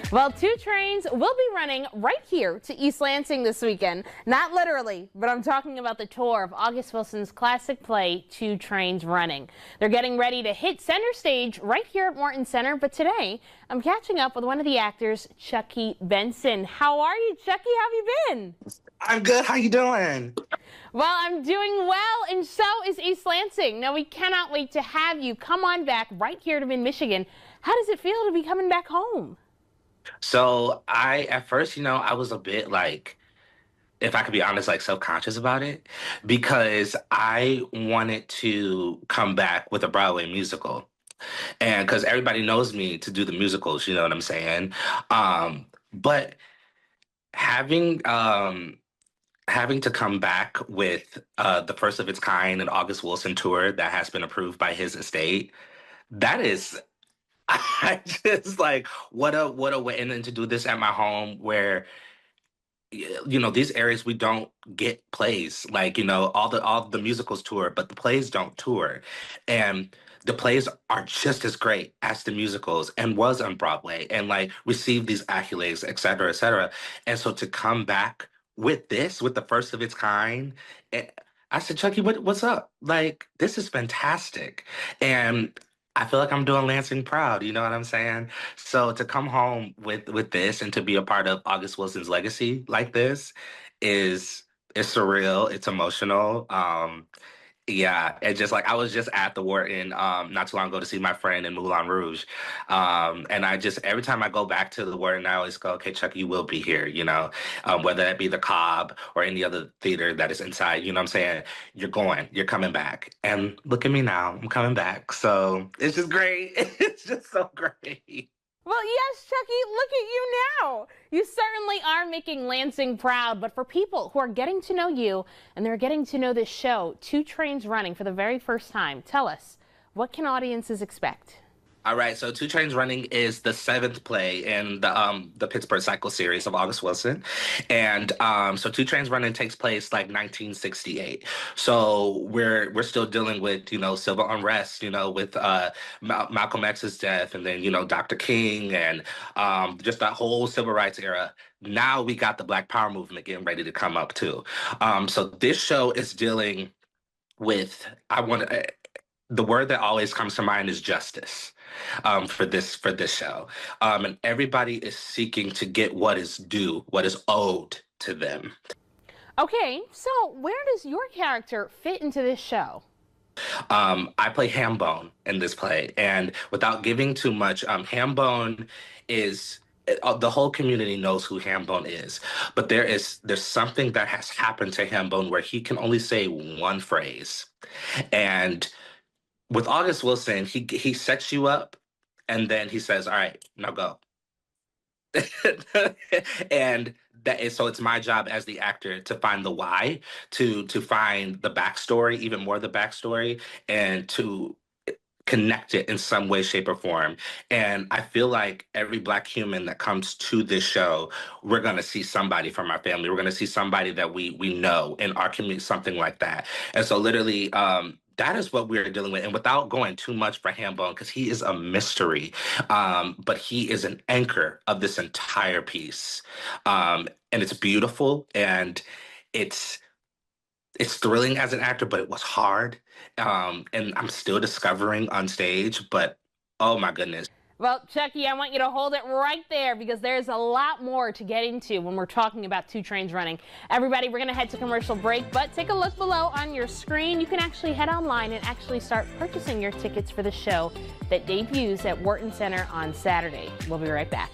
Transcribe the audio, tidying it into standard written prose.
Well, 2 trains will be running right here to East Lansing this weekend. Not literally, but I'm talking about the tour of August Wilson's classic play, 2 Trains Running. They're getting ready to hit center stage right here at Wharton Center, but today I'm catching up with one of the actors, Chuckie Benson. How are you, Chuckie? How have you been? I'm good. How you doing? Well, I'm doing well, and so is East Lansing. Now, we cannot wait to have you come on back right here to Mid-Michigan. How does it feel to be coming back home? So at first, I was a bit like, if I could be honest, like self-conscious about it because I wanted to come back with a Broadway musical. And because everybody knows me to do the musicals, you know what I'm saying? But having having to come back with the first of its kind an August Wilson tour that has been approved by his estate, that is I just like what a way, and then to do this at my home where these areas we don't get plays like all the musicals tour, but the plays don't tour, and the plays are just as great as the musicals and was on Broadway and like received these accolades, et cetera, et cetera. And so to come back with this, with the first of its kind, eh, I said, Chuckie, what's up? Like, this is fantastic. And I feel like I'm doing Lansing proud, you know what I'm saying? So to come home with this and to be a part of August Wilson's legacy like this is surreal, it's emotional. Yeah, it's just like I was just at the Wharton not too long ago to see my friend in Moulin Rouge. And I just every time I go back to the Wharton, I always go, okay, Chuck, you will be here, whether that be the Cobb or any other theater that is inside, you know what I'm saying? You're coming back. And look at me now, I'm coming back. So it's just great. It's just so great. Well, yes, Chuckie, look at you now. You certainly are making Lansing proud, but for people who are getting to know you and they're getting to know this show, 2 Trains Running for the very first time, tell us, what can audiences expect? All right, so 2 Trains Running is the 7th play in the Pittsburgh Cycle series of August Wilson. And so 2 Trains Running takes place like 1968. So we're still dealing with, civil unrest, with Malcolm X's death and then, Dr. King and just that whole civil rights era. Now we got the Black Power movement getting ready to come up too. So this show is dealing with, the word that always comes to mind is justice for this show. And everybody is seeking to get what is due, what is owed to them. Okay, so where does your character fit into this show? I play Hambone in this play, and without giving too much, Hambone is the whole community knows who Hambone is, but there's something that has happened to Hambone where he can only say one phrase, and with August Wilson, he sets you up, and then he says, "All right, now go." And so it's my job as the actor to find the why, to find the backstory, even more the backstory, and to connect it in some way, shape, or form. And I feel like every Black human that comes to this show, we're going to see somebody from our family. We're going to see somebody that we know in our community, something like that. And so literally, that is what we're dealing with. And without going too much for Hambone, because he is a mystery, but he is an anchor of this entire piece. And it's beautiful, and it's thrilling as an actor, but it was hard. And I'm still discovering on stage, but oh my goodness. Well, Chuckie, I want you to hold it right there because there's a lot more to get into when we're talking about 2 Trains Running. Everybody, we're going to head to commercial break, but take a look below on your screen. You can actually head online and actually start purchasing your tickets for the show that debuts at Wharton Center on Saturday. We'll be right back.